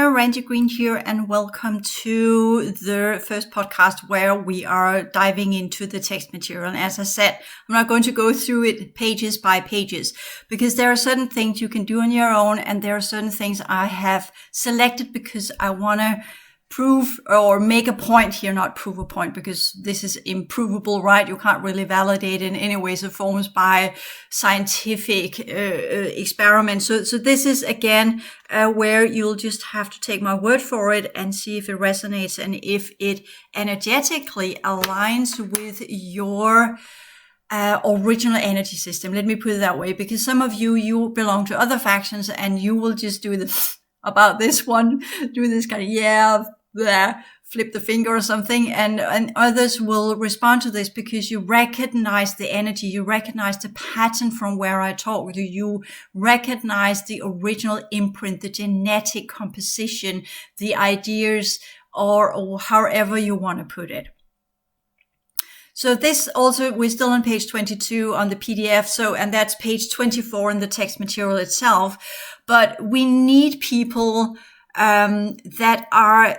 listener, Randy Green here, and welcome to the first podcast where we are diving into the text material. And as I said, I'm not going to go through it pages by pages because there are certain things you can do on your own, and there are certain things I have selected because I want to prove or make a point here, not prove a point, because this is improvable, right? You can't really validate in any ways or forms by scientific experiments. So this is again where you'll just have to take my word for it and see if it resonates and if it energetically aligns with your original energy system. Let me put it that way, because some of you belong to other factions and you will just do this about this one, do this kind of, flip the finger or something. And others will respond to this because you recognize the energy, you recognize the pattern from where I talk to you, recognize the original imprint, the genetic composition, the ideas, or however you want to put it. So this also, we're still on page 22 on the PDF. And that's page 24 in the text material itself. But we need people that are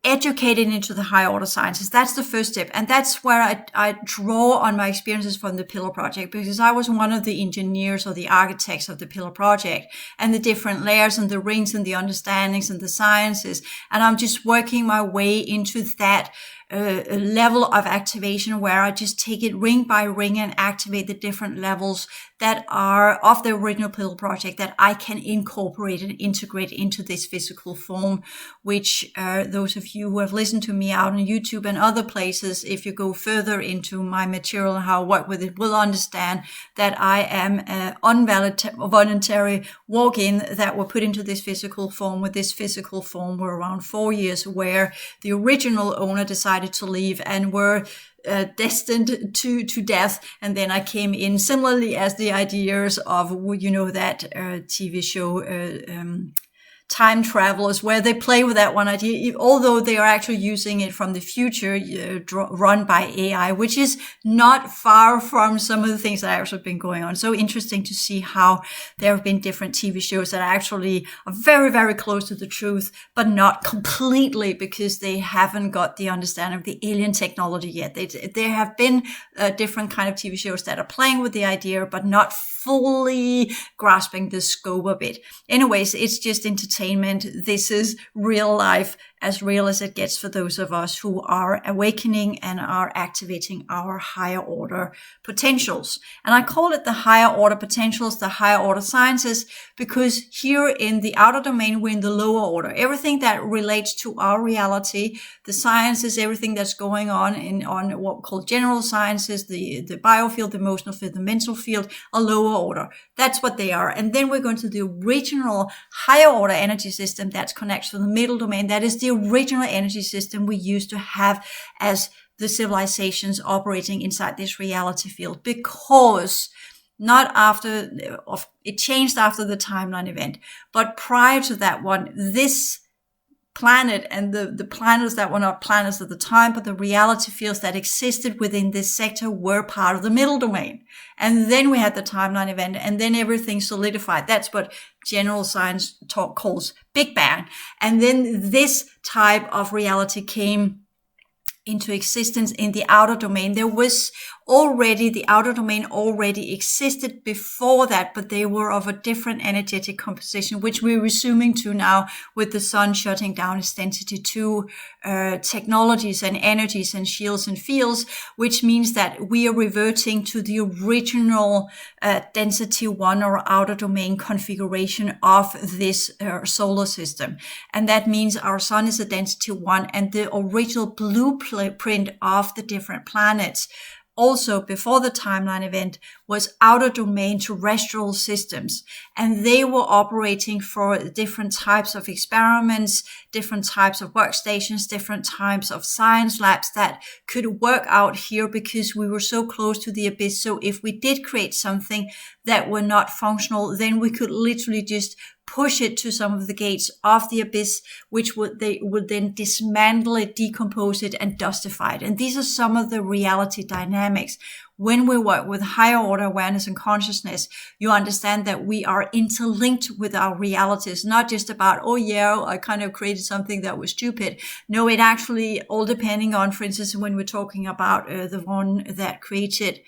educated into the higher order sciences. That's the first step. And that's where I draw on my experiences from the Pillar Project, because I was one of the engineers or the architects of the Pillar Project and the different layers and the rings and the understandings and the sciences. And I'm just working my way into that a level of activation where I just take it ring by ring and activate the different levels that are of the original Pillar Project that I can incorporate and integrate into this physical form, which those of you who have listened to me out on YouTube and other places, if you go further into my material and how I work with it, will understand that I am an voluntary walk-in that were put into this physical form. With this physical form were around 4 years, where the original owner decided to leave and were destined to death. And then I came in similarly as the ideas of, that TV show, Time Travelers, where they play with that one idea, although they are actually using it from the future, run by AI, which is not far from some of the things that have actually been going on. So interesting to see how there have been different TV shows that actually are very, very close to the truth, but not completely, because they haven't got the understanding of the alien technology yet. There have been different kind of TV shows that are playing with the idea, but not fully grasping the scope of it. Anyways, it's just entertainment. This is real life, as real as it gets for those of us who are awakening and are activating our higher order potentials. And I call it the higher order potentials, the higher order sciences, because here in the outer domain, we're in the lower order. Everything that relates to our reality, the sciences, everything that's going on on what we call general sciences, the biofield, the emotional field, the mental field, are lower order. That's what they are. And then we're going to the original higher order energy system that's connected to the middle domain. That is the original energy system we used to have as the civilizations operating inside this reality field, because not after, it changed after the timeline event, but prior to that one, this planet and the planets that were not planets at the time, but the reality fields that existed within this sector were part of the middle domain. And then we had the timeline event, and then everything solidified. That's what general science talk calls Big Bang. And then this type of reality came into existence in the outer domain. There was already, the outer domain already existed before that, but they were of a different energetic composition, which we're resuming to now with the sun shutting down its density 2 technologies and energies and shields and fields, which means that we are reverting to the original density 1 or outer domain configuration of this solar system. And that means our sun is a density 1, and the original blueprint of the different planets also before the timeline event was outer domain terrestrial systems, and they were operating for different types of experiments, different types of workstations, different types of science labs that could work out here because we were so close to the abyss. So if we did create something that were not functional, then we could literally just push it to some of the gates of the abyss, which they would then dismantle it, decompose it, and dustify it. And these are some of the reality dynamics when we work with higher order awareness and consciousness, you understand that we are interlinked with our realities, not just about, oh yeah, I kind of created something that was stupid. No, it actually all depending on, for instance, when we're talking about the one that created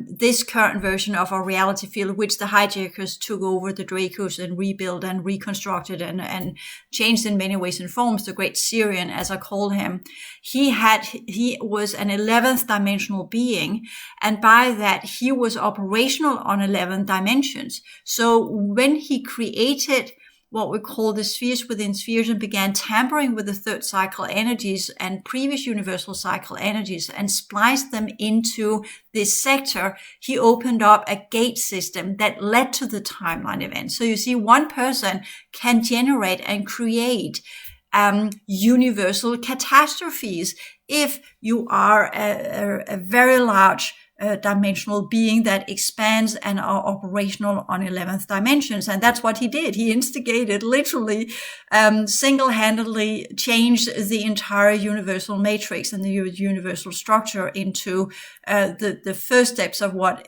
this current version of our reality field, which the hijackers took over the Dracos and rebuilt and reconstructed and changed in many ways and forms, the great Syrian, as I call him. He was an 11th dimensional being, and by that he was operational on 11 dimensions. So when he created what we call the spheres within spheres and began tampering with the third cycle energies and previous universal cycle energies and spliced them into this sector, he opened up a gate system that led to the timeline event. So you see, one person can generate and create universal catastrophes if you are a very large dimensional being that expands and are operational on 11th dimensions. And that's what he did. He instigated, literally, single-handedly changed the entire universal matrix and the universal structure into the first steps of what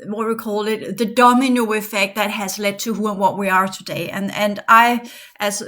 we call it, the domino effect that has led to who and what we are today. And I, as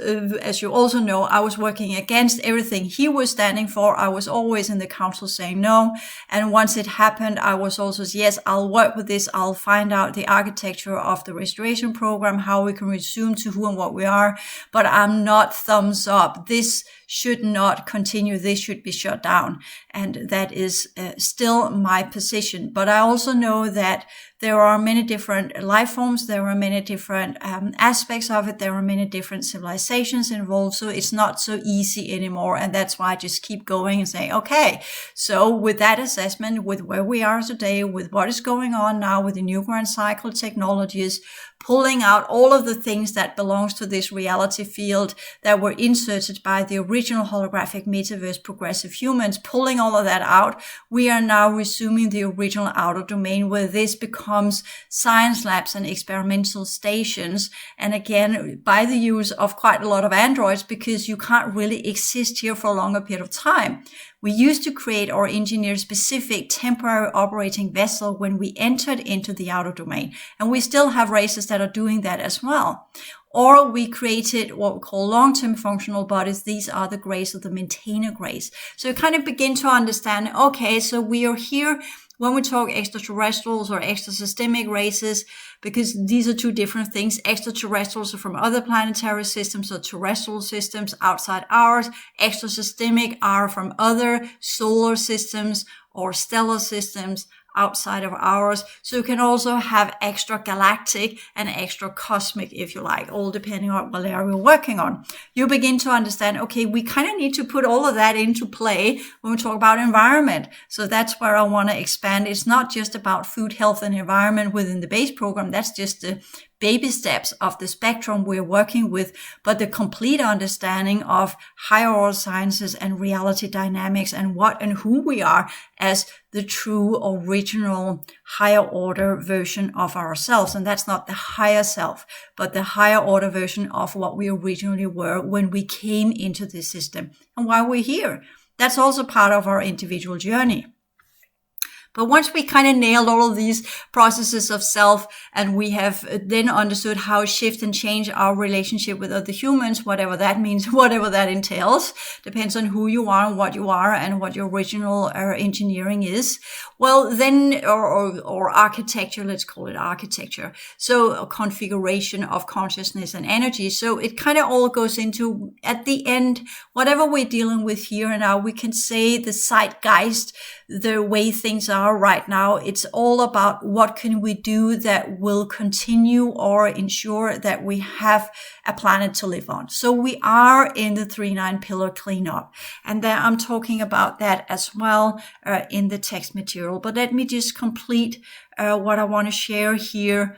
you also know, I was working against everything he was standing for. I was always in the council saying no. And once it happened, I was also, yes, I'll work with this. I'll find out the architecture of the restoration program, how we can resume to who and what we are. But I'm not thumbs up. This should not continue. This should be shut down. And that is still my position. But I also know that there are many different life forms. There are many different aspects of it. There are many different civilizations involved. So it's not so easy anymore. And that's why I just keep going and say, okay, so with that assessment, with where we are today, with what is going on now with the new grand cycle technologies, pulling out all of the things that belongs to this reality field that were inserted by the original holographic metaverse progressive humans, pulling all of that out, we are now resuming the original outer domain where this becomes science labs and experimental stations. And again, by the use of quite a lot of androids, because you can't really exist here for a longer period of time. We used to create or engineer specific temporary operating vessel when we entered into the outer domain. And we still have races that are doing that as well. Or we created what we call long-term functional bodies. These are the grays or the maintainer grays. So you kind of begin to understand, okay, so we are here when we talk extraterrestrials or extrasystemic races, because these are two different things. Extraterrestrials are from other planetary systems or terrestrial systems outside ours. Extrasystemic are from other solar systems or stellar systems outside of ours. So you can also have extra galactic and extra cosmic, if you like, all depending on what area we're working on. You begin to understand, okay, we kind of need to put all of that into play when we talk about environment. So that's where I want to expand. It's not just about food, health, and environment within the base program. That's just the baby steps of the spectrum we're working with, but the complete understanding of higher order sciences and reality dynamics and what and who we are as the true original higher order version of ourselves. And that's not the higher self, but the higher order version of what we originally were when we came into this system and why we're here. That's also part of our individual journey. But once we kind of nailed all of these processes of self and we have then understood how to shift and change our relationship with other humans, whatever that means, whatever that entails, depends on who you are and what your original engineering is. Well, then, or architecture, let's call it architecture. So a configuration of consciousness and energy. So it kind of all goes into, at the end, whatever we're dealing with here and now, we can say the zeitgeist, the way things are right now. It's all about what can we do that will continue or ensure that we have a planet to live on. So we are in the 3-9 pillar cleanup. And then I'm talking about that as well in the text material. But let me just complete what I want to share here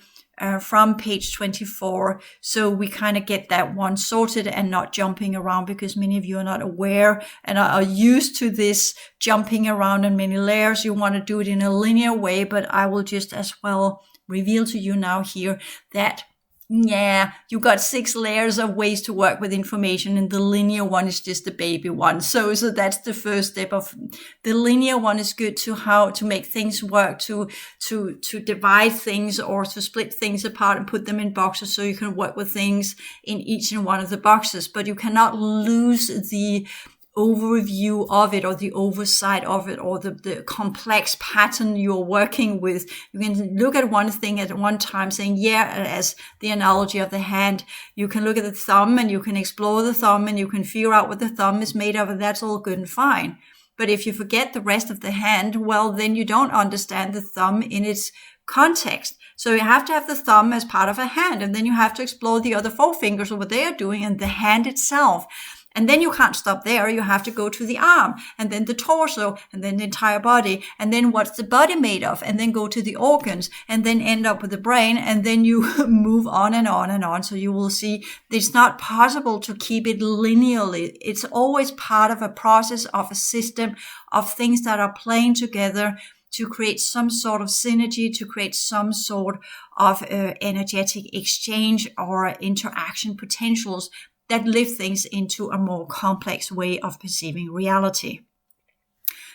from page 24. So we kind of get that one sorted and not jumping around, because many of you are not aware and are used to this jumping around in many layers. You want to do it in a linear way, but I will just as well reveal to you now here that Yeah, you got 6 layers of ways to work with information, and the linear one is just the baby one. So that's the first step of the linear one is good to how to make things work, to divide things or to split things apart and put them in boxes so you can work with things in each and one of the boxes. But you cannot lose the overview of it or the oversight of it or the complex pattern you're working with. You can look at one thing at one time saying, yeah, as the analogy of the hand, you can look at the thumb and you can explore the thumb and you can figure out what the thumb is made of, and that's all good and fine. But if you forget the rest of the hand, well, then you don't understand the thumb in its context. So you have to have the thumb as part of a hand, and then you have to explore the other 4 fingers or what they are doing and the hand itself. And then you can't stop there. You have to go to the arm and then the torso and then the entire body. And then what's the body made of? And then go to the organs and then end up with the brain. And then you move on and on and on. So you will see it's not possible to keep it linearly. It's always part of a process, of a system of things that are playing together to create some sort of synergy, to create some sort of energetic exchange or interaction potentials that lift things into a more complex way of perceiving reality.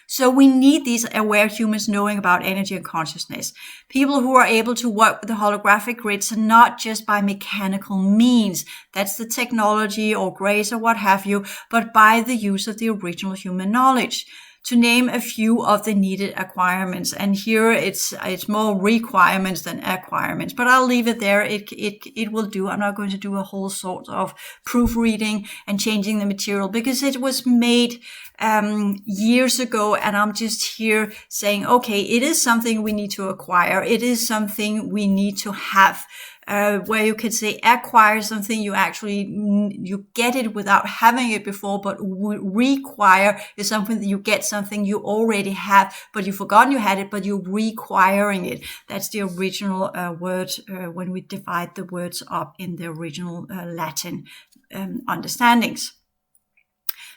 So we need these aware humans knowing about energy and consciousness. People who are able to work with the holographic grids and not just by mechanical means. That's the technology or grace or what have you, but by the use of the original human knowledge. To name a few of the needed acquirements, and here it's more requirements than acquirements, but I'll leave it there. It will do. I'm not going to do a whole sort of proofreading and changing the material because it was made years ago, and I'm just here saying, okay, it is something we need to acquire. It is something we need to have. Where you could say acquire something, you get it without having it before, but require is something that you get something you already have, but you've forgotten you had it, but you're requiring it. That's the original word when we divide the words up in the original Latin understandings.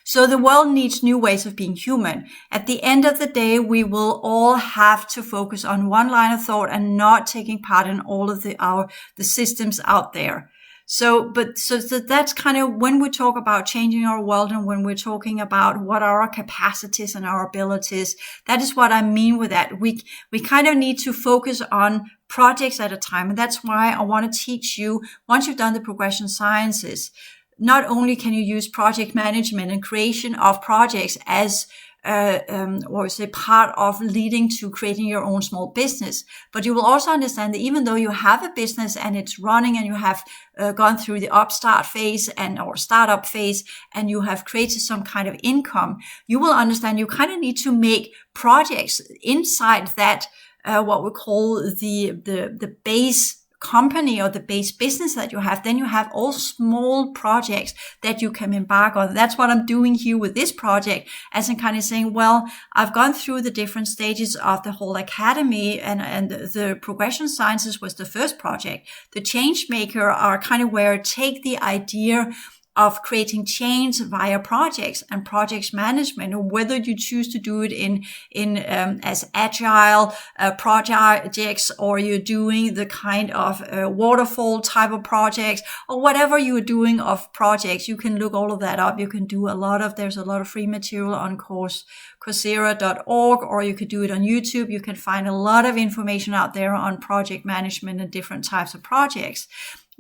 So the world needs new ways of being human. At the end of the day, we will all have to focus on one line of thought and not taking part in all of the systems out there. So that's kind of when we talk about changing our world and when we're talking about what are our capacities and our abilities, that is what I mean with that. We kind of need to focus on projects at a time. And that's why I want to teach you, once you've done the progression sciences, not only can you use project management and creation of projects as part of leading to creating your own small business, but you will also understand that even though you have a business and it's running and you have gone through the upstart phase or startup phase and you have created some kind of income, you will understand you kind of need to make projects inside that what we call the base company or the base business that you have. Then you have all small projects that you can embark on. That's what I'm doing here with this project, as in kind of saying, well, I've gone through the different stages of the whole academy, and the progression sciences was the first project. The change maker are kind of where I take the idea of creating change via projects and projects management, or whether you choose to do it in as agile projects, or you're doing the kind of waterfall type of projects, or whatever you're doing of projects. You can look all of that up. You can do there's a lot of free material on Coursera.org, or you could do it on YouTube. You can find a lot of information out there on project management and different types of projects.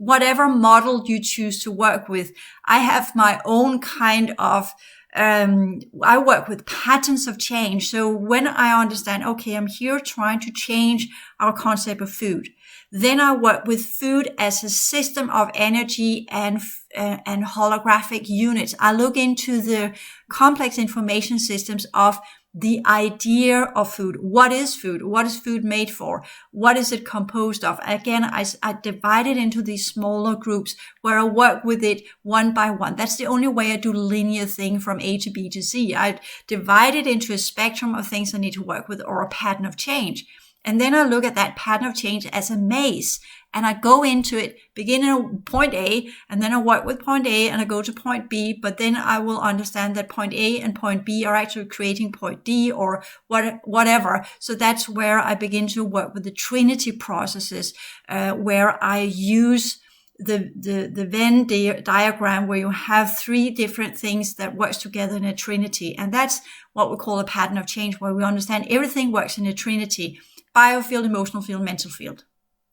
Whatever model you choose to work with, I have my own kind of, I work with patterns of change. So when I understand, okay, I'm here trying to change our concept of food, then I work with food as a system of energy and holographic units. I look into the complex information systems of the idea of food. What is food? What is food made for? What is it composed of? Again, I divide it into these smaller groups where I work with it one by one. That's the only way I do linear thing from A to B to Z. I divide it into a spectrum of things I need to work with, or a pattern of change. And then I look at that pattern of change as a maze, and I go into it, beginning at point A, and then I work with point A and I go to point B, but then I will understand that point A and point B are actually creating point D or whatever. So that's where I begin to work with the Trinity processes, where I use the Venn diagram where you have three different things that works together in a trinity. And that's what we call a pattern of change, where we understand everything works in a trinity: biofield, emotional field, mental field.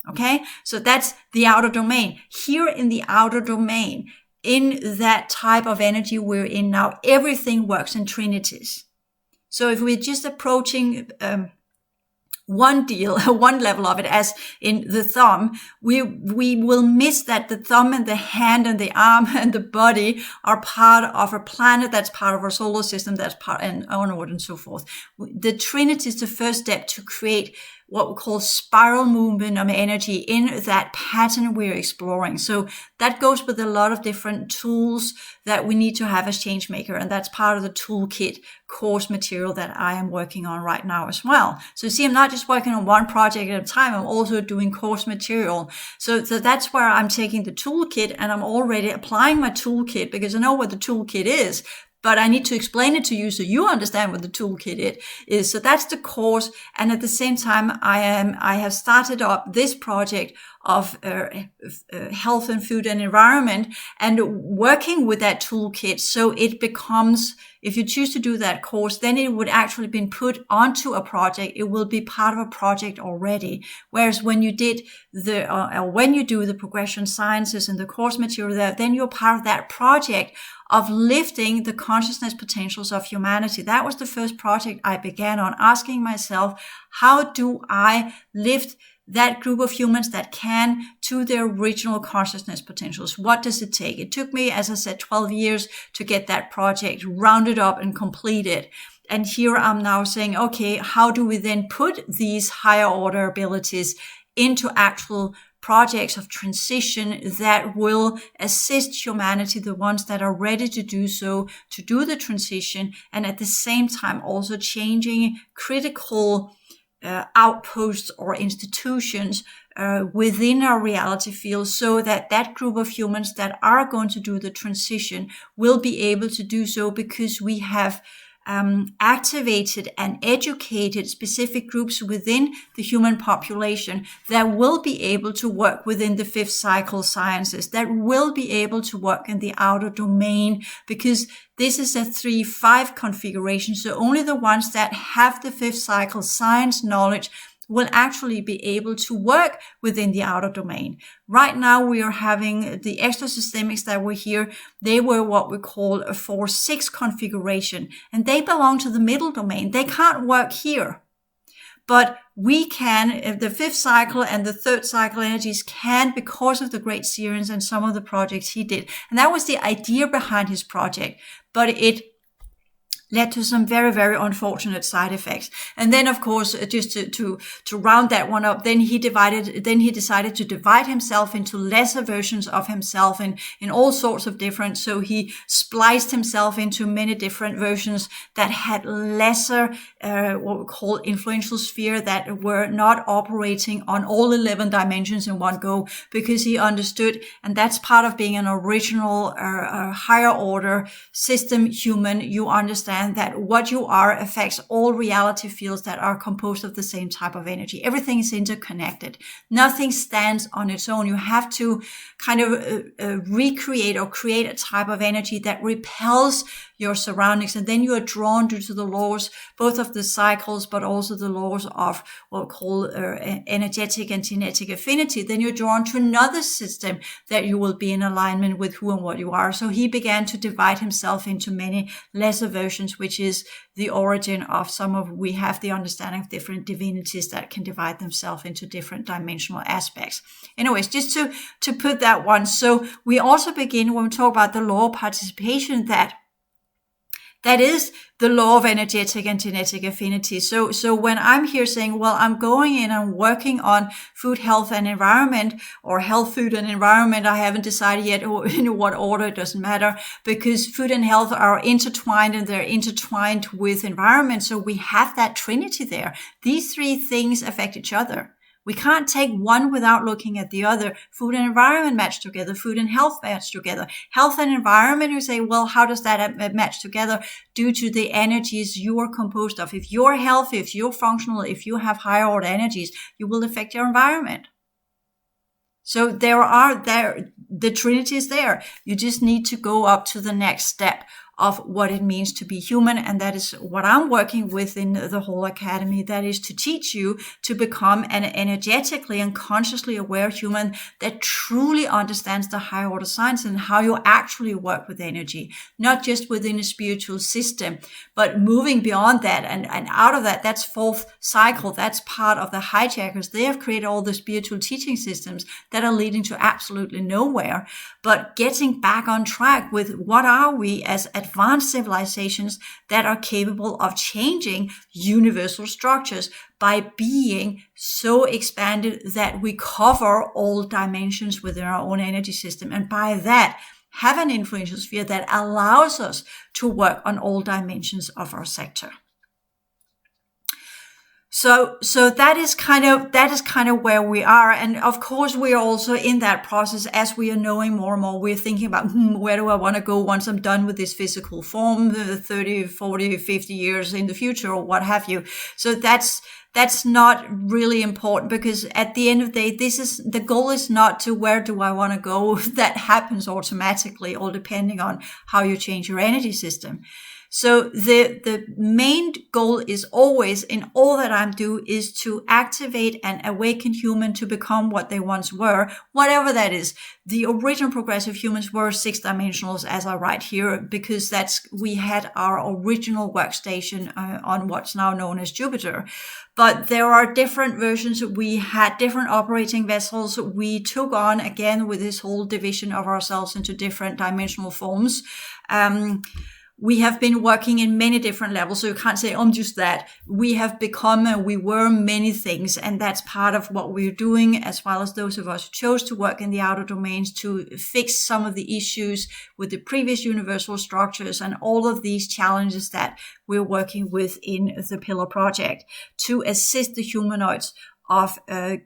Okay, so that's the outer domain. Here in the outer domain, in that type of energy we're in now, everything works in trinities. So if we're just approaching one level of it, as in the thumb, we will miss that the thumb and the hand and the arm and the body are part of a planet, that's part of our solar system, that's part, and onward and so forth. The trinity is the first step to create what we call spiral movement of energy in that pattern we're exploring. So that goes with a lot of different tools that we need to have as change maker. And that's part of the toolkit course material that I am working on right now as well. So see, I'm not just working on one project at a time. I'm also doing course material. So that's where I'm taking the toolkit, and I'm already applying my toolkit because I know what the toolkit is. But I need to explain it to you so you understand what the toolkit is. So that's the course. And at the same time, I have started up this project of health and food and environment, and working with that toolkit. So it becomes, if you choose to do that course, then it would actually be put onto a project. It will be part of a project already. Whereas when you did when you do the progression sciences and the course material there, then you're part of that project of lifting the consciousness potentials of humanity. That was the first project I began on, asking myself, how do I lift that group of humans that can to their original consciousness potentials? What does it take? It took me, as I said, 12 years to get that project rounded up and completed. And here I'm now saying, okay, how do we then put these higher order abilities into actual projects of transition that will assist humanity, the ones that are ready to do so, to do the transition, and at the same time also changing critical outposts or institutions within our reality field, so that that group of humans that are going to do the transition will be able to do so, because we have activated and educated specific groups within the human population that will be able to work within the fifth cycle sciences, that will be able to work in the outer domain, because this is a 3-5 configuration. So only the ones that have the fifth cycle science knowledge will actually be able to work within the outer domain. Right now, we are having the extrasystemics that were here. They were what we call a 4-6 configuration, and they belong to the middle domain. They can't work here. But we can, the fifth cycle and the third cycle energies can, because of the great Syrians and some of the projects he did. And that was the idea behind his project. But it led to some very, very unfortunate side effects. And then, of course, just to round that one up, then he decided to divide himself into lesser versions of himself in all sorts of different. So he spliced himself into many different versions that had lesser, what we call influential sphere, that were not operating on all 11 dimensions in one go, because he understood, and that's part of being an original, higher order system human. You understand that what you are affects all reality fields that are composed of the same type of energy. Everything is interconnected. Nothing stands on its own. You have to kind of recreate or create a type of energy that repels your surroundings, and then you are drawn due to the laws, both of the cycles, but also the laws of what we call energetic and genetic affinity. Then you're drawn to another system that you will be in alignment with who and what you are. So he began to divide himself into many lesser versions, which is the origin of we have the understanding of different divinities that can divide themselves into different dimensional aspects. Anyways, just to put that one. So we also begin, when we talk about the law of participation, that is the law of energetic and genetic affinity. So when I'm here saying, well, I'm going in and working on food, health, and environment, or health, food, and environment, I haven't decided yet in what order, it doesn't matter, because food and health are intertwined, and they're intertwined with environment. So we have that trinity there. These three things affect each other. We can't take one without looking at the other. Food and environment match together. Food and health match together. Health and environment, you say, well, how does that match together? Due to the energies you are composed of. If you're healthy, if you're functional, if you have higher order energies, you will affect your environment. So the Trinity is there. You just need to go up to the next step of what it means to be human. And that is what I'm working with in the whole academy. That is to teach you to become an energetically and consciously aware human that truly understands the higher order science and how you actually work with energy, not just within a spiritual system, but moving beyond that and out of that. That's fourth cycle. That's part of the hijackers. They have created all the spiritual teaching systems that are leading to absolutely nowhere. But getting back on track with what are we as advanced civilizations that are capable of changing universal structures by being so expanded that we cover all dimensions within our own energy system. And by that, have an influential sphere that allows us to work on all dimensions of our sector. So that is kind of where we are. And of course, we are also in that process as we are knowing more and more. We're thinking about, where do I want to go once I'm done with this physical form, 30, 40, 50 years in the future or what have you. So that's not really important, because at the end of the day, the goal is not to where do I want to go. That happens automatically, all depending on how you change your energy system. So the main goal is always in all that I'm doing is to activate and awaken human to become what they once were, whatever that is. The original progressive humans were 6-dimensionals, as I write here, because we had our original workstation on what's now known as Jupiter. But there are different versions. We had different operating vessels. We took on, again, with this whole division of ourselves into different dimensional forms. We have been working in many different levels, so you can't say, I'm just that. We have become and we were many things, and that's part of what we're doing, as well as those of us who chose to work in the outer domains to fix some of the issues with the previous universal structures and all of these challenges that we're working with in the Pillar Project to assist the humanoids of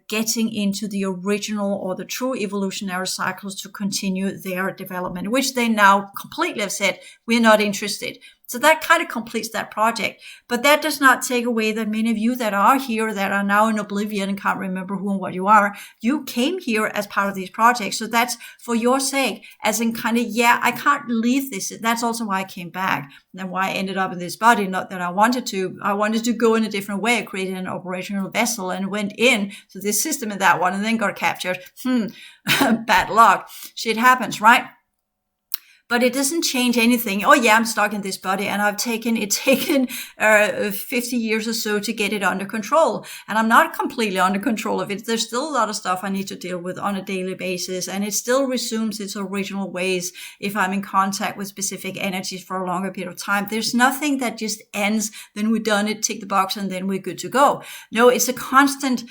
getting into the original or the true evolutionary cycles to continue their development, which they now completely have said, we're not interested. So that kind of completes that project. But that does not take away that many of you that are here that are now in oblivion and can't remember who and what you are, you came here as part of these projects. So that's for your sake, as in kind of, I can't leave this. That's also why I came back and why I ended up in this body. Not that I wanted to go in a different way. I created an operational vessel and went in to this system in that one and then got captured. Bad luck. Shit happens, right? But it doesn't change anything. Oh yeah, I'm stuck in this body and I've taken 50 years or so to get it under control. And I'm not completely under control of it. There's still a lot of stuff I need to deal with on a daily basis. And it still resumes its original ways if I'm in contact with specific energies for a longer period of time. There's nothing that just ends, then we're done it, tick the box, and then we're good to go. No, it's a constant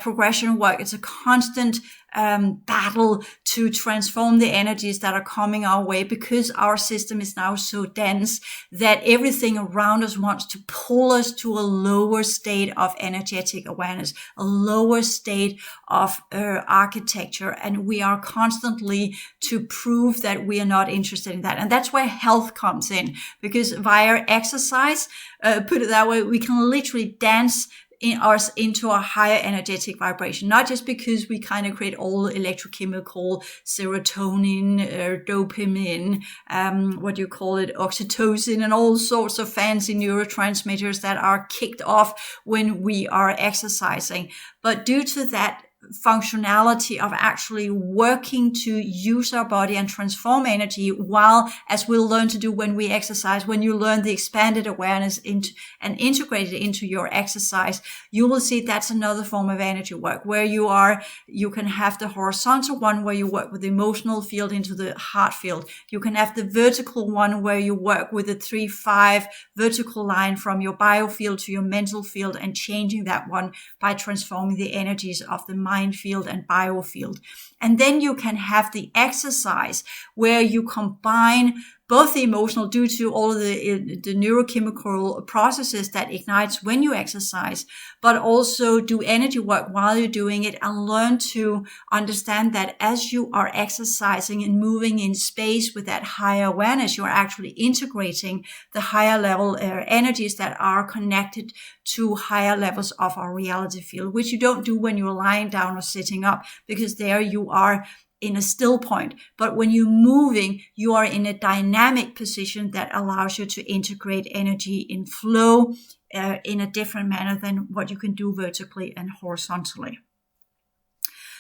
progression work. It's a constant battle to transform the energies that are coming our way, because our system is now so dense that everything around us wants to pull us to a lower state of energetic awareness, a lower state of architecture. And we are constantly to prove that we are not interested in that. And that's where health comes in, because via exercise, put it that way, we can literally dance into a higher energetic vibration, not just because we kind of create all electrochemical serotonin, dopamine, oxytocin, and all sorts of fancy neurotransmitters that are kicked off when we are exercising, but due to that functionality of actually working to use our body and transform energy, while, as we'll learn to do when we exercise, when you learn the expanded awareness into and integrate it into your exercise, you will see that's another form of energy work where you can have the horizontal one where you work with the emotional field into the heart field. You can have the vertical one where you work with the 3-5 vertical line from your biofield to your mental field and changing that one by transforming the energies of the mind field and biofield. And then you can have the exercise where you combine both the emotional, due to all of the neurochemical processes that ignites when you exercise, but also do energy work while you're doing it, and learn to understand that as you are exercising and moving in space with that higher awareness, you're actually integrating the higher level energies that are connected to higher levels of our reality field, which you don't do when you're lying down or sitting up, because there you are in a still point. But when you're moving, you are in a dynamic position that allows you to integrate energy in flow in a different manner than what you can do vertically and horizontally.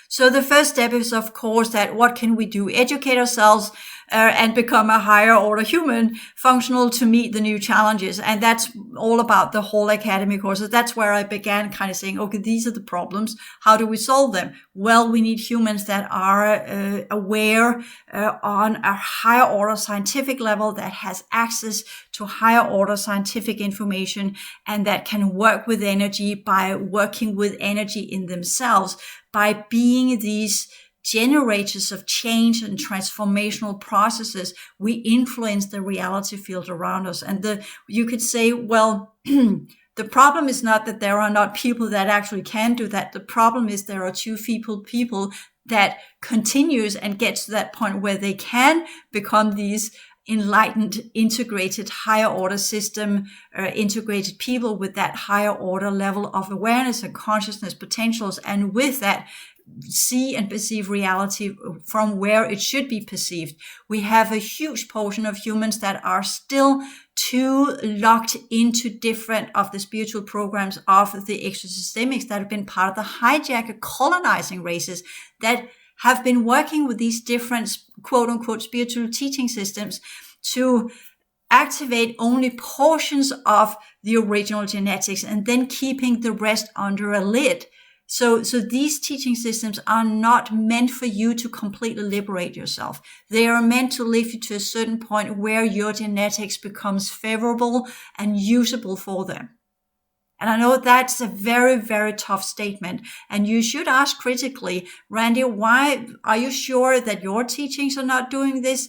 So the first step is, of course, that what can we do? Educate ourselves and become a higher order human, functional to meet the new challenges. And that's all about the whole academy courses. That's where I began kind of saying, okay, these are the problems. How do we solve them? Well, we need humans that are aware on a higher order scientific level, that has access to higher order scientific information, and that can work with energy by working with energy in themselves, by being these generators of change and transformational processes. We influence the reality field around us. And you could say, well, the problem is not that there are not people that actually can do that. The problem is there are too few people that continues and gets to that point where they can become these enlightened, integrated, higher order system, integrated people with that higher order level of awareness and consciousness potentials. And with that, see and perceive reality from where it should be perceived. We have a huge portion of humans that are still too locked into different of the spiritual programs of the exosystemics that have been part of the hijacker colonizing races that have been working with these different quote unquote spiritual teaching systems to activate only portions of the original genetics and then keeping the rest under a lid. So these teaching systems are not meant for you to completely liberate yourself. They are meant to lift you to a certain point where your genetics becomes favorable and usable for them. And I know that's a very, very tough statement. And you should ask critically, Randy, why are you sure that your teachings are not doing this?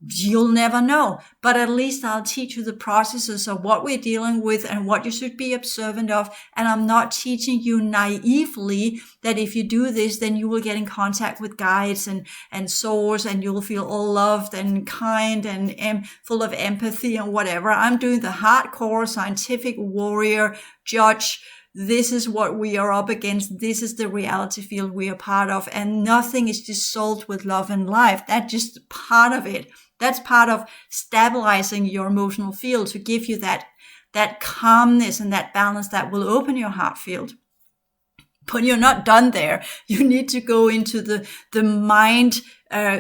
You'll never know, but at least I'll teach you the processes of what we're dealing with and what you should be observant of. And I'm not teaching you naively that if you do this, then you will get in contact with guides and souls, and you'll feel all loved and kind and full of empathy and whatever. I'm doing the hardcore scientific warrior judge. This is what we are up against. This is the reality field we are part of. And nothing is just solved with love and life. That's just part of it. That's part of stabilizing your emotional field to give you that calmness and that balance that will open your heart field. But you're not done there. You need to go into the mind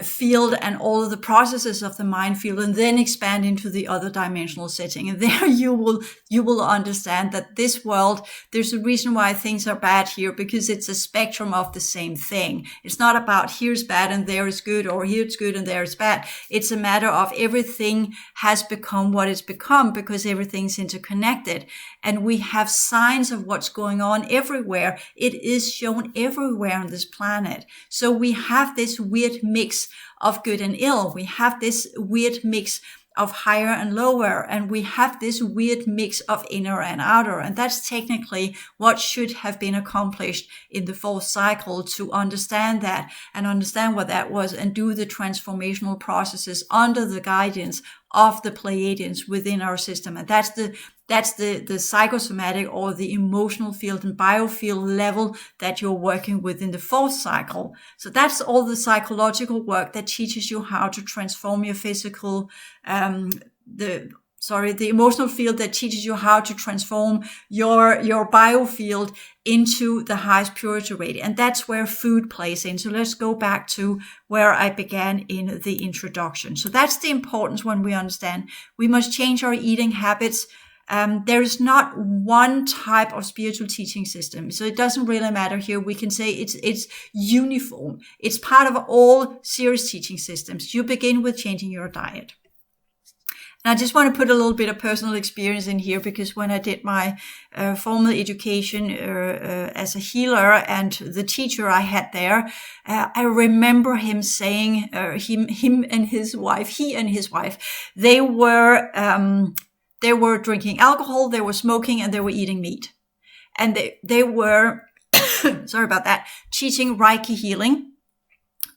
field and all of the processes of the mind field, and then expand into the other dimensional setting. And there you will understand that this world, there's a reason why things are bad here, because it's a spectrum of the same thing. It's not about here's bad and there is good, or here it's good and there is bad. It's a matter of everything has become what it's become because everything's interconnected. And we have signs of what's going on everywhere. It is shown everywhere on this planet. So we have this weird mix of good and ill. We have this weird mix of higher and lower, and we have this weird mix of inner and outer. And that's technically what should have been accomplished in the fourth cycle, to understand that and understand what that was and do the transformational processes under the guidance of the Pleiadians within our system. And that's the psychosomatic or the emotional field and biofield level that you're working with in the fourth cycle. So that's all the psychological work that teaches you how to transform your physical, the emotional field that teaches you how to transform your biofield into the highest purity rate. And that's where food plays in. So let's go back to where I began in the introduction. So that's the importance when we understand we must change our eating habits. There is not one type of spiritual teaching system. So it doesn't really matter here. We can say it's uniform. It's part of all serious teaching systems. You begin with changing your diet. And I just want to put a little bit of personal experience in here, because when I did my formal education as a healer, and the teacher I had there, I remember him saying, he and his wife, they were drinking alcohol, they were smoking, and they were eating meat. And they were, sorry about that, teaching Reiki healing.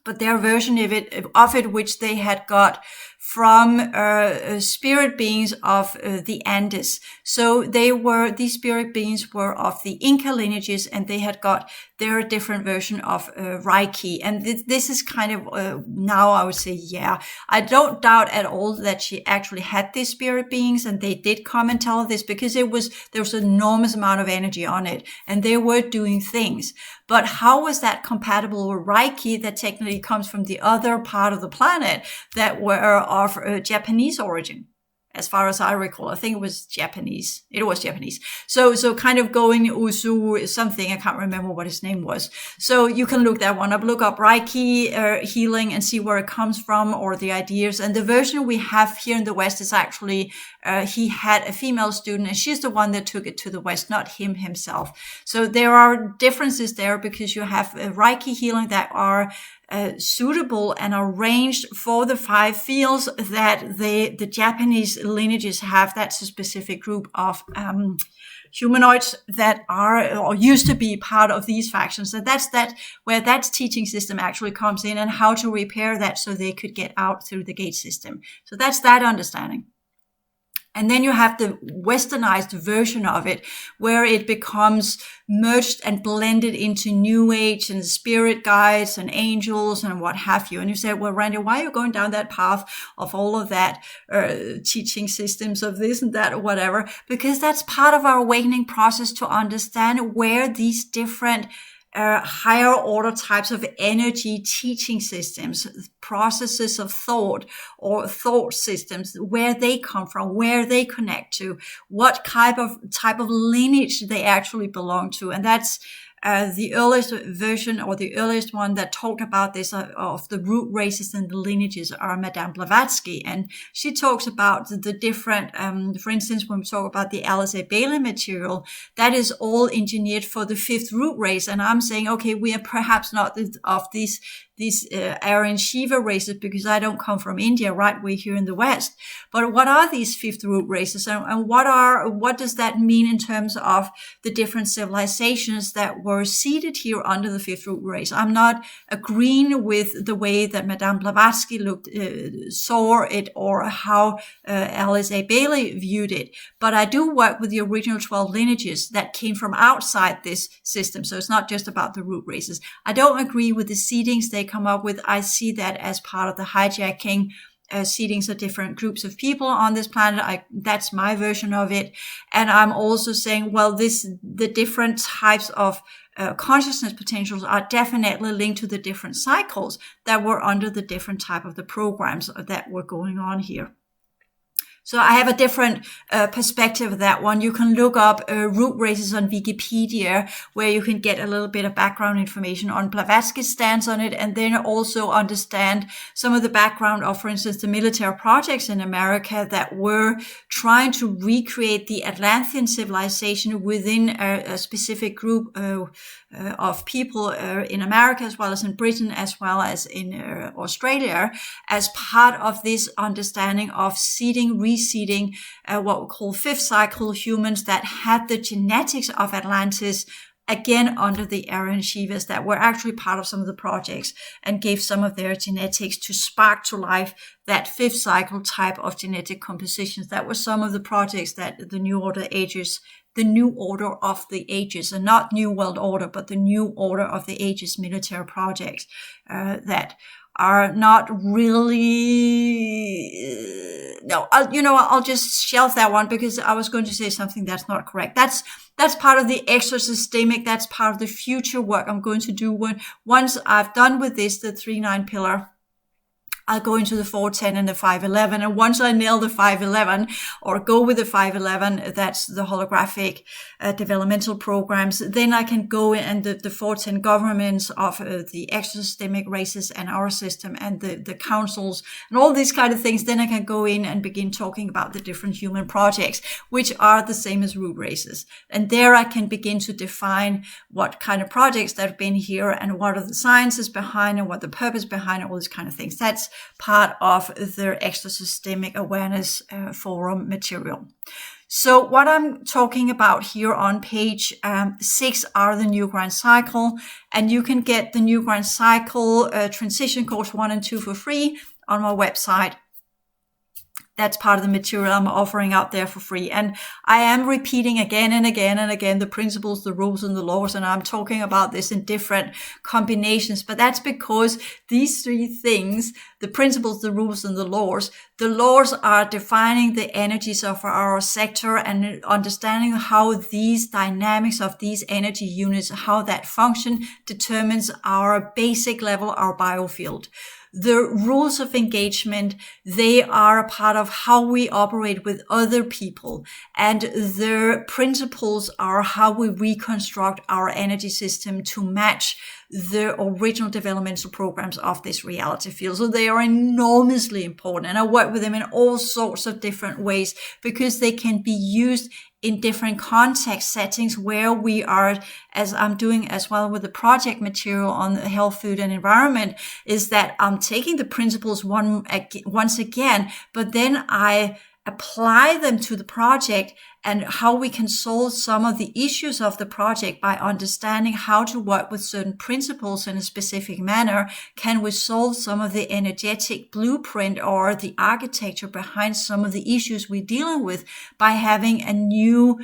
But their version of it, which they had got from spirit beings of the Andes. So these spirit beings were of the Inca lineages, and they had got their different version of Reiki. And this is kind of now I would say, yeah, I don't doubt at all that she actually had these spirit beings, and they did come and tell this, because there was an enormous amount of energy on it, and they were doing things. But how was that compatible with Reiki that technically comes from the other part of the planet that were of Japanese origin? As far as I recall, I think it was Japanese. It was Japanese. So kind of going Usu something, I can't remember what his name was. So you can look that one up, look up Reiki healing and see where it comes from, or the ideas. And the version we have here in the West is actually, he had a female student, and she's the one that took it to the West, not him himself. So there are differences there, because you have Reiki healing that are suitable and arranged for the 5 fields that the Japanese lineages have. That's a specific group of humanoids that are or used to be part of these factions. So that's where that teaching system actually comes in, and how to repair that so they could get out through the gate system. So that's that understanding. And then you have the westernized version of it, where it becomes merged and blended into New Age and spirit guides and angels and what have you. And you say, well, Randy, why are you going down that path of all of that teaching systems of this and that or whatever? Because that's part of our awakening process, to understand where these different higher order types of energy teaching systems, processes of thought or thought systems, where they come from, where they connect to, what type of lineage they actually belong to. And that's the earliest version, or the earliest one that talked about this of the root races and the lineages, are Madame Blavatsky. And she talks about the different, for instance, when we talk about the Alice A. Bailey material, that is all engineered for the 5th root race. And I'm saying, okay, we are perhaps not of these Aryan Shiva races, because I don't come from India, right? We're here in the West. But what are these 5th root races, and what does that mean in terms of the different civilizations that were seated here under the 5th root race? I'm not agreeing with the way that Madame Blavatsky saw it, or how Alice A. Bailey viewed it. But I do work with the original 12 lineages that came from outside this system. So it's not just about the root races. I don't agree with the seedings they come up with. I see that as part of the hijacking seedings of different groups of people on this planet. That's my version of it. And I'm also saying, well, the different types of consciousness potentials are definitely linked to the different cycles that were under the different type of the programs that were going on here. So I have a different perspective of that one. You can look up root races on Wikipedia, where you can get a little bit of background information on Blavatsky's stance on it, and then also understand some of the background of, for instance, the military projects in America that were trying to recreate the Atlantean civilization within a specific group of people in America, as well as in Britain, as well as in Australia, as part of this understanding of seeding, reseeding, what we call 5th cycle humans that had the genetics of Atlantis, again under the Aryan Shivas, that were actually part of some of the projects, and gave some of their genetics to spark to life that 5th cycle type of genetic compositions. That were some of the projects that the New Order of the Ages, and not New World Order, but the New Order of the Ages military projects that are not really, I'll just shelve that one, because I was going to say something that's not correct. That's part of the exosystemic, that's part of the future work I'm going to do once I've done with this, the 3-9 pillar. I'll go into the 410 and the 511. And once I nail the 511, or go with the 511, that's the holographic developmental programs, then I can go in, and the 410 governments of the exosystemic races and our system, and the councils and all these kind of things. Then I can go in and begin talking about the different human projects, which are the same as root races. And there I can begin to define what kind of projects that have been here, and what are the sciences behind, and what the purpose behind, all these kind of things. That's part of the exosystemic awareness forum material. So what I'm talking about here on page 6 are the New Grand Cycle, and you can get the New Grand Cycle transition course 1 and 2 for free on my website. That's part of the material I'm offering out there for free. And I am repeating again and again and again the principles, the rules, and the laws. And I'm talking about this in different combinations. But that's because these three things, the principles, the rules, and the laws are defining the energies of our sector and understanding how these dynamics of these energy units, how that function determines our basic level, our biofield. The rules of engagement, they are a part of how we operate with other people. And the principles are how we reconstruct our energy system to match the original developmental programs of this reality field. So they are enormously important. And I work with them in all sorts of different ways because they can be used in different context settings where we are, as I'm doing as well with the project material on the health, food, and environment, is that I'm taking the principles once again, but then I apply them to the project and how we can solve some of the issues of the project by understanding how to work with certain principles in a specific manner. Can we solve some of the energetic blueprint or the architecture behind some of the issues we're dealing with by having a new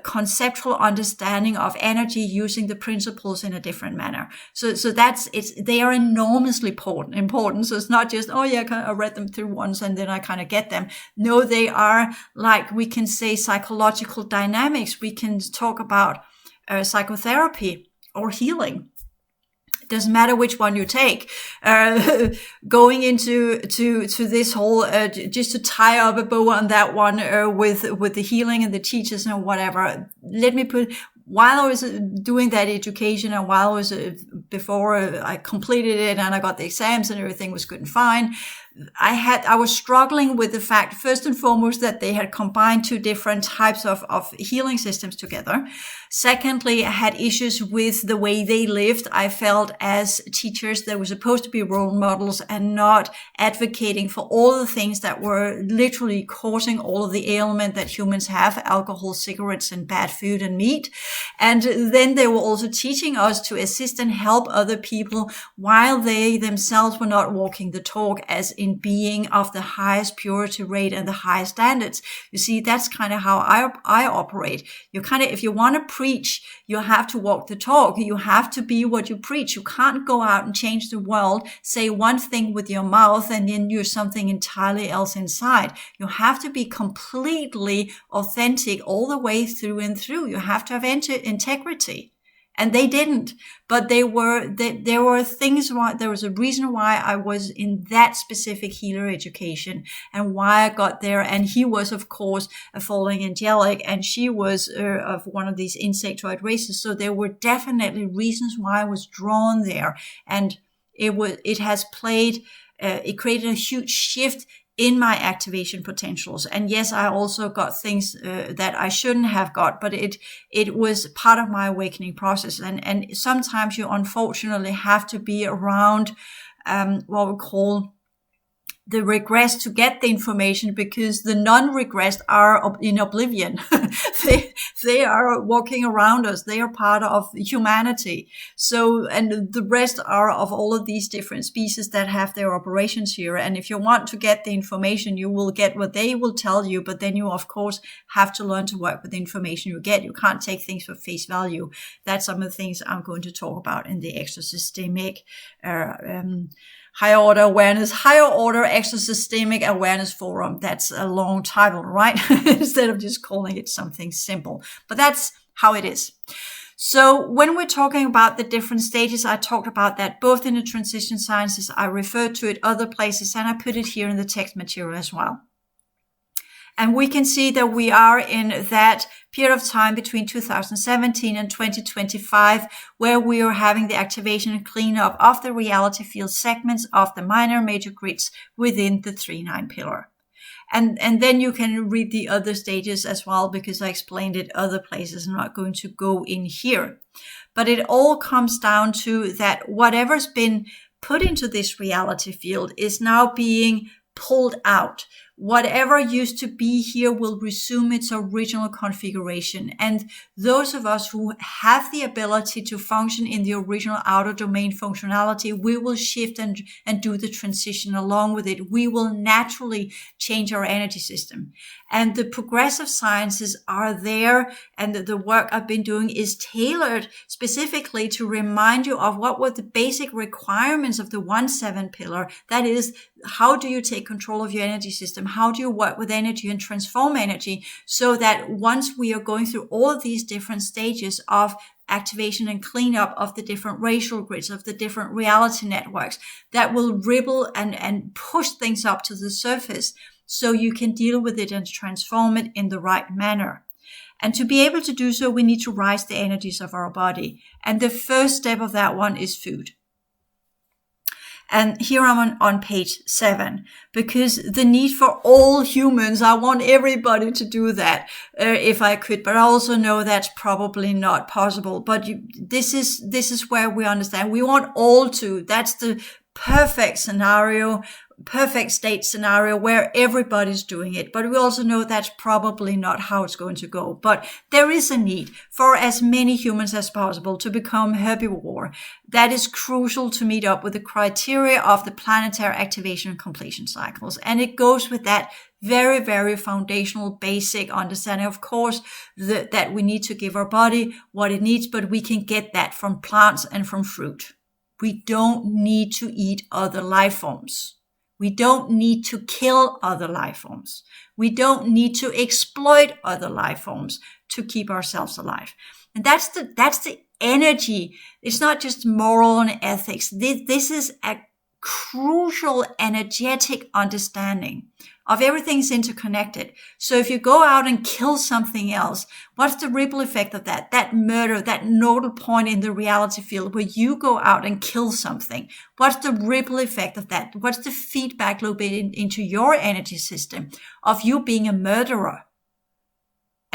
conceptual understanding of energy using the principles in a different manner. So they are enormously important. So it's not just, oh yeah, I read them through once and then I kind of get them. No, they are, like we can say, psychological dynamics. We can talk about psychotherapy or healing. It doesn't matter which one you take. Going into this whole, just to tie up a bow on that one, with the healing and the teachers and whatever. Let me put, while I was doing that education and while I was, before I completed it and I got the exams and everything was good and fine, I was struggling with the fact, first and foremost, that they had combined two different types of healing systems together. Secondly, I had issues with the way they lived. I felt as teachers that were supposed to be role models and not advocating for all the things that were literally causing all of the ailment that humans have: alcohol, cigarettes, and bad food and meat. And then they were also teaching us to assist and help other people while they themselves were not walking the talk, as in being of the highest purity rate and the highest standards. You see, that's kind of how I operate. You kind of, if you want to preach, you have to walk the talk. You have to be what you preach. You can't go out and change the world, say one thing with your mouth and then you're something entirely else inside. You have to be completely authentic all the way through and through. You have to have integrity. And they didn't, but there were things why, there was a reason why I was in that specific healer education and why I got there. And he was, of course, a falling angelic and she was of one of these insectoid races. So there were definitely reasons why I was drawn there. And it has played, it created a huge shift in my activation potentials. And yes, I also got things that I shouldn't have got, but it was part of my awakening process. And sometimes you unfortunately have to be around what we call the regress to get the information, because the non-regressed are in oblivion. they are walking around us. They are part of humanity. So, and the rest are of all of these different species that have their operations here. And if you want to get the information, you will get what they will tell you. But then you, of course, have to learn to work with the information you get. You can't take things for face value. That's some of the things I'm going to talk about in the extrasystemic, higher order extrasystemic awareness forum. That's a long title, right? Instead of just calling it something simple. But that's how it is. So when we're talking about the different stages, I talked about that both in the transition sciences. I referred to it other places, and I put it here in the text material as well. And we can see that we are in that period of time between 2017 and 2025, where we are having the activation and cleanup of the reality field segments of the minor and major grids within the 3-9 pillar. And then you can read the other stages as well, because I explained it other places. I'm not going to go in here. But it all comes down to that whatever's been put into this reality field is now being pulled out. whatever used to be here will resume its original configuration. And those of us who have the ability to function in the original outer domain functionality, we will shift and do the transition along with it. We will naturally change our energy system. And the progressive sciences are there, and the work I've been doing is tailored specifically to remind you of what were the basic requirements of the 1-7 pillar. That is, how do you take control of your energy system? How do you work with energy and transform energy so that once we are going through all of these different stages of activation and cleanup of the different racial grids, of the different reality networks, that will ripple and push things up to the surface so you can deal with it and transform it in the right manner. And to be able to do so, we need to rise the energies of our body. And the first step of that one is food. And here I'm on page 7, because the need for all humans, I want everybody to do that if I could, but I also know that's probably not possible. But this is where we understand we want all to. That's the perfect scenario, perfect state scenario where everybody's doing it. But we also know that's probably not how it's going to go. But there is a need for as many humans as possible to become herbivore. That is crucial to meet up with the criteria of the planetary activation and completion cycles. And it goes with that very, very foundational, basic understanding, of course, that we need to give our body what it needs, but we can get that from plants and from fruit. We don't need to eat other life forms. We don't need to kill other life forms. We don't need to exploit other life forms to keep ourselves alive. And that's the energy. It's not just moral and ethics. This is a crucial energetic understanding of everything's interconnected. So if you go out and kill something else, what's the ripple effect of that? That murder, that nodal point in the reality field where you go out and kill something. What's the ripple effect of that? What's the feedback loop into your energy system of you being a murderer?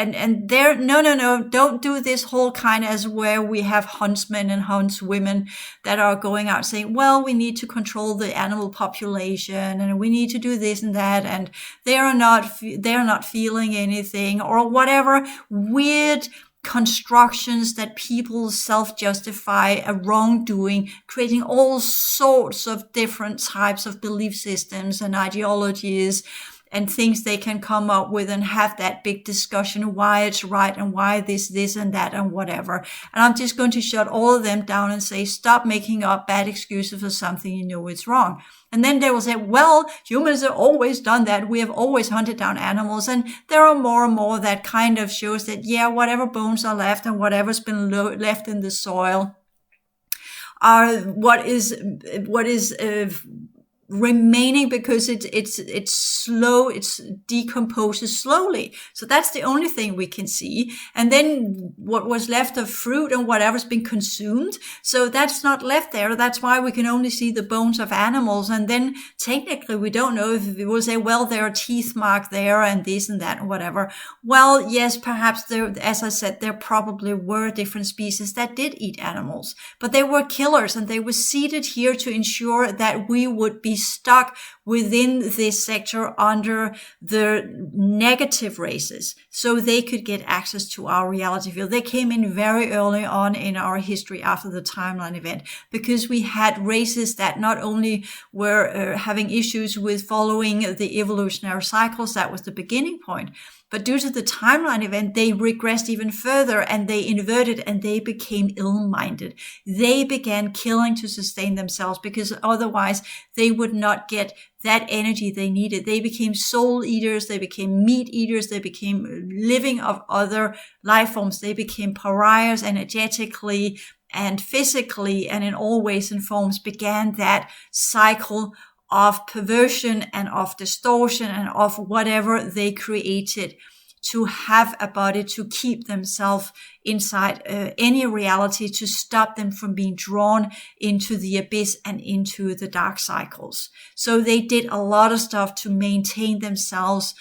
And there, no, don't do this whole kind as where we have huntsmen and huntswomen that are going out saying, well, we need to control the animal population and we need to do this and that. And they're not feeling anything or whatever weird constructions that people self-justify a wrongdoing, creating all sorts of different types of belief systems and ideologies and things they can come up with and have that big discussion why it's right and why this and that and whatever. And I'm just going to shut all of them down and say, stop making up bad excuses for something you know it's wrong. And then they will say, well, humans have always done that. We have always hunted down animals. And there are more and more that kind of shows that, yeah, whatever bones are left and whatever's been left in the soil are what is remaining because it's slow, it's decomposes slowly. So that's the only thing we can see. And then what was left of fruit and whatever's been consumed. So that's not left there. That's why we can only see the bones of animals. And then technically we don't know if we will say, well, there are teeth marked there and this and that and whatever. Well, yes, perhaps there, as I said, there probably were different species that did eat animals, but they were killers and they were seeded here to ensure that we would be stuck within this sector under the negative races so they could get access to our reality field. They came in very early on in our history after the timeline event because we had races that not only were having issues with following the evolutionary cycles, that was the beginning point, but due to the timeline event, they regressed even further and they inverted and they became ill-minded. They began killing to sustain themselves because otherwise they would not get that energy they needed. They became soul eaters. They became meat eaters. They became living of other life forms. They became pariahs energetically and physically and in all ways and forms began that cycle of perversion and of distortion and of whatever they created to have a body to keep themselves inside any reality, to stop them from being drawn into the abyss and into the dark cycles. So they did a lot of stuff to maintain themselves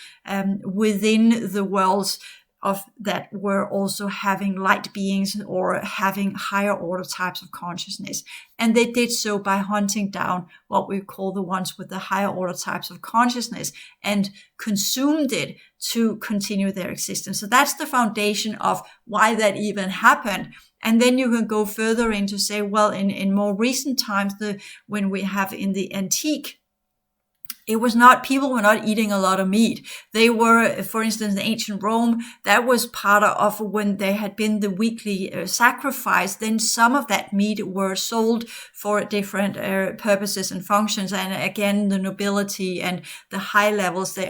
within the worlds of that were also having light beings or having higher order types of consciousness. And they did so by hunting down what we call the ones with the higher order types of consciousness and consumed it to continue their existence. So that's the foundation of why that even happened. And then you can go further into say, well, in more recent times, when we have in the antique, it was not, people were not eating a lot of meat. They were, for instance, in ancient Rome, that was part of when there had been the weekly sacrifice, then some of that meat were sold for different purposes and functions. And again, the nobility and the high levels, they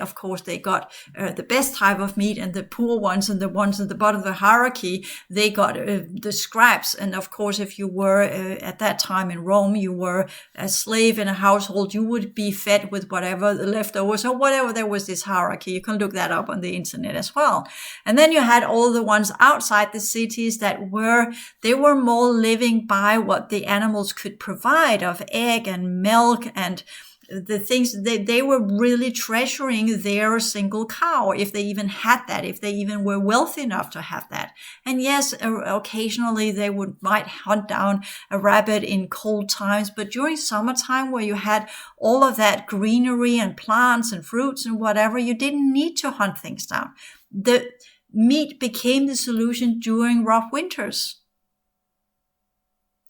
got the best type of meat, and the poor ones and the ones at the bottom of the hierarchy, they got the scraps. And of course, if you were at that time in Rome, you were a slave in a household, you would be fed with whatever the leftovers or whatever. There was this hierarchy. You can look that up on the internet as well. And then you had all the ones outside the cities that were more living by what the animals could provide of egg and milk and the things. They were really treasuring their single cow, if they even had that, if they even were wealthy enough to have that. And yes, occasionally they might hunt down a rabbit in cold times, but during summertime, where you had all of that greenery and plants and fruits and whatever, you didn't need to hunt things down. The meat became the solution during rough winters.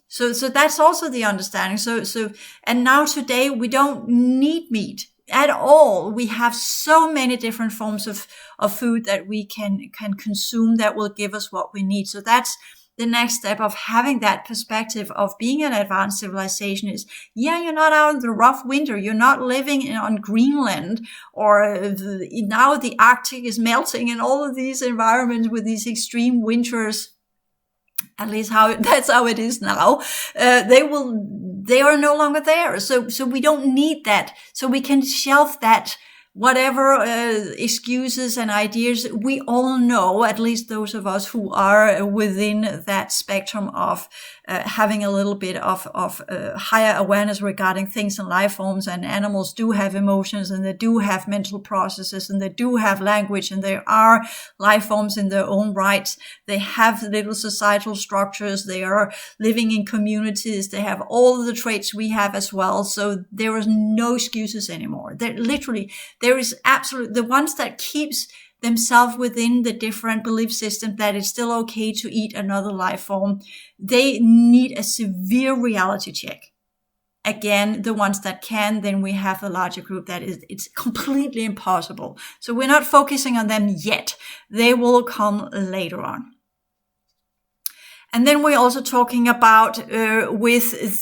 So that's also the understanding. And now today we don't need meat at all. We have so many different forms of food that we can consume that will give us what we need. So that's the next step of having that perspective of being an advanced civilization is, you're not out in the rough winter. You're not living on Greenland, or now the Arctic is melting and all of these environments with these extreme winters. At least that's how it is now. They are no longer there. So we don't need that. So we can shelf that, whatever excuses and ideas. We all know, at least those of us who are within that spectrum of having a little bit of higher awareness regarding things in life forms, and animals do have emotions, and they do have mental processes, and they do have language, and there are life forms in their own rights. They have little societal structures. They are living in communities. They have all of the traits we have as well. So there is no excuses anymore. There is absolute, the ones that keeps themselves within the different belief systems that it's still okay to eat another life form, they need a severe reality check. Again, the ones that can, then we have the larger group that it's completely impossible. So we're not focusing on them yet. They will come later on. And then we're also talking about with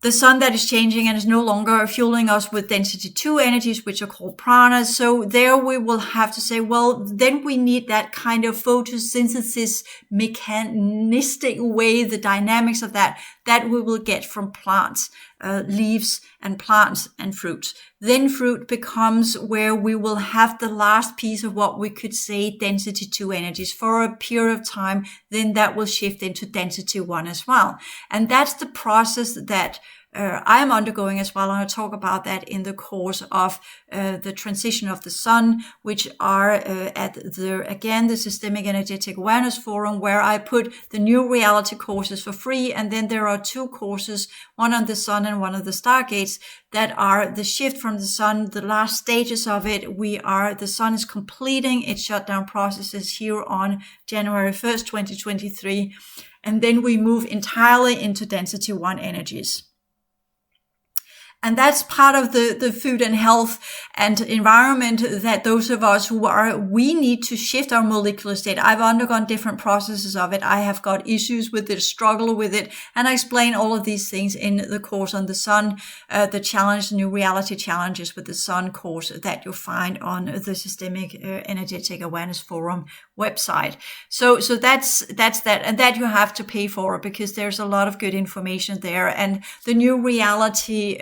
the sun that is changing and is no longer fueling us with density 2 energies, which are called pranas. So there we will have to say, well, then we need that kind of photosynthesis mechanistic way, the dynamics of that we will get from plants, leaves and plants and fruits. Then fruit becomes where we will have the last piece of what we could say density 2 energies for a period of time. Then that will shift into density 1 as well. And that's the process that I'm undergoing as well. And I'll talk about that in the course of the transition of the sun, which are at the Systemic Energetic Awareness Forum, where I put the new reality courses for free. And then there are 2 courses, one on the sun and one on the stargates, that are the shift from the sun, the last stages of it. The sun is completing its shutdown processes here on January 1st, 2023. And then we move entirely into density 1 energies. And that's part of the food and health and environment that those of us we need to shift our molecular state. I've undergone different processes of it. I have got issues with it, struggle with it. And I explain all of these things in the course on the sun, the new reality challenges with the sun course that you'll find on the Systemic Energetic Awareness Forum website. So that's that. And that you have to pay for, because there's a lot of good information there. And the new reality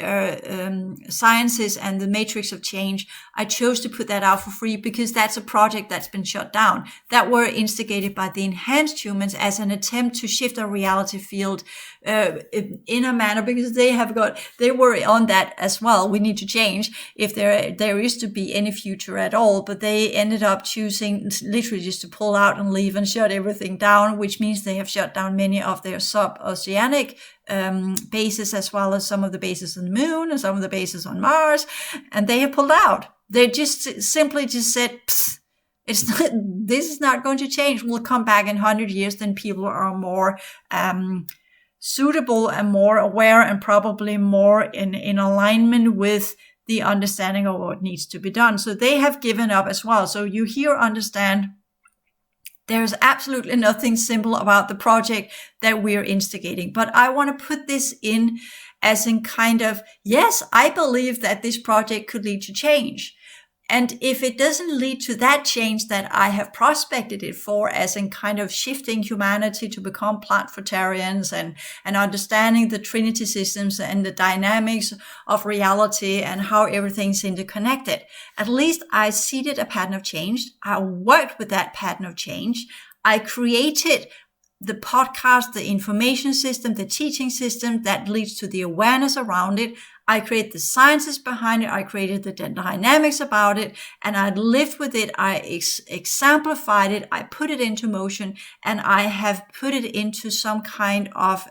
sciences and the matrix of change, I chose to put that out for free because that's a project that's been shut down, that were instigated by the enhanced humans as an attempt to shift our reality field in a manner, because they were on that as well. We need to change if there is to be any future at all, but they ended up choosing literally just to pull out and leave and shut everything down, which means they have shut down many of their sub-oceanic bases, as well as some of the bases on the moon and some of the bases on Mars, and they have pulled out. They just simply said, this is not going to change. We'll come back in 100 years, then people are more suitable and more aware and probably more in alignment with the understanding of what needs to be done. So they have given up as well. So you here understand there's absolutely nothing simple about the project that we're instigating. But I want to put this in as in kind of, yes, I believe that this project could lead to change. And if it doesn't lead to that change that I have prospected it for, as in kind of shifting humanity to become Plant-Fruitarians and understanding the Trinity systems and the dynamics of reality and how everything's interconnected, at least I seeded a pattern of change. I worked with that pattern of change. I created the podcast, the information system, the teaching system that leads to the awareness around it. I created the sciences behind it. I created the dynamics about it, and I lived with it. I exemplified it. I put it into motion, and I have put it into some kind of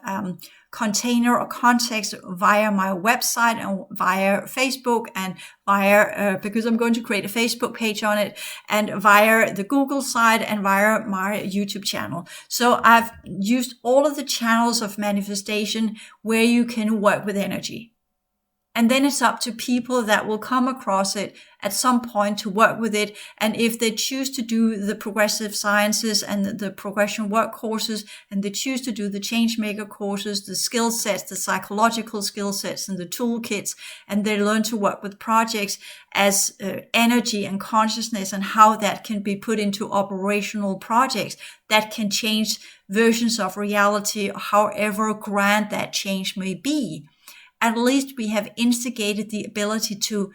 container or context via my website and via Facebook and via, because I'm going to create a Facebook page on it, and via the Google side and via my YouTube channel. So I've used all of the channels of manifestation where you can work with energy. And then it's up to people that will come across it at some point to work with it. And if they choose to do the progressive sciences and the progression work courses, and they choose to do the change maker courses, the skill sets, the psychological skill sets and the toolkits, and they learn to work with projects as energy and consciousness and how that can be put into operational projects that can change versions of reality, however grand that change may be. At least we have instigated the ability to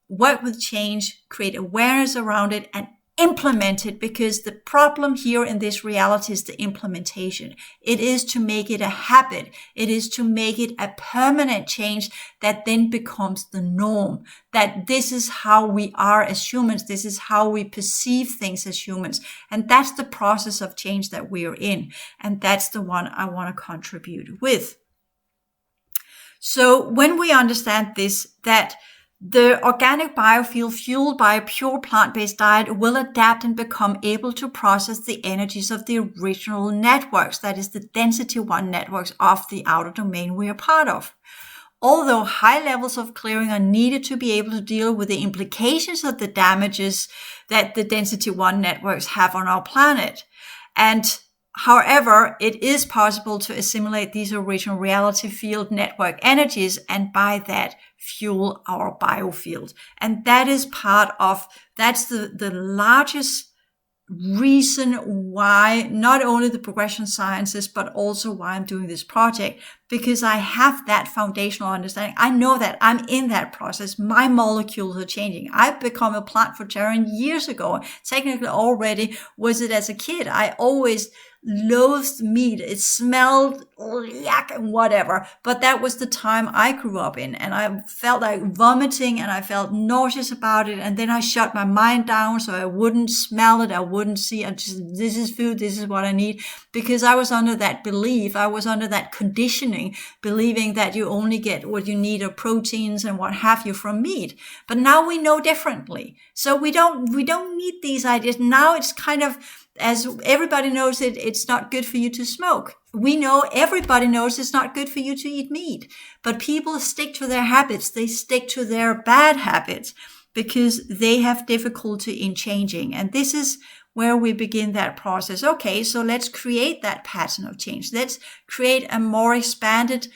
work with change, create awareness around it, and implement it, because the problem here in this reality is the implementation. It is to make it a habit. It is to make it a permanent change that then becomes the norm. That this is how we are as humans. This is how we perceive things as humans. And that's the process of change that we are in. And that's the one I want to contribute with. So when we understand this, that the organic biofuel fueled by a pure plant-based diet will adapt and become able to process the energies of the original networks, that is the density 1 networks of the outer domain we are part of. Although high levels of clearing are needed to be able to deal with the implications of the damages that the density 1 networks have on our planet. And however, it is possible to assimilate these original reality field network energies and by that fuel our biofield. And that is that's the largest reason why not only the progression sciences, but also why I'm doing this project, because I have that foundational understanding. I know that I'm in that process. My molecules are changing. I've become a Plant-Fruitarian years ago. Technically already was it as a kid. I always loathed meat. It smelled yuck and whatever. But that was the time I grew up in. And I felt like vomiting and I felt nauseous about it. And then I shut my mind down so I wouldn't smell it. I wouldn't see it. This is food. This is what I need. Because I was under that belief. I was under that conditioning, believing that you only get what you need of proteins and what have you from meat. But now we know differently. So we don't need these ideas. Now it's kind of, as everybody knows it's not good for you to smoke. We know everybody knows it's not good for you to eat meat. But people stick to their habits. They stick to their bad habits because they have difficulty in changing. And this is where we begin that process. Okay, so let's create that pattern of change. Let's create a more expanded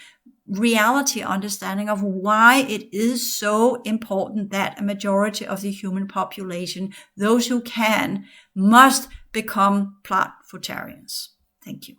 reality understanding of why it is so important that a majority of the human population, those who can, must become Plant-Fruitarians. Thank you.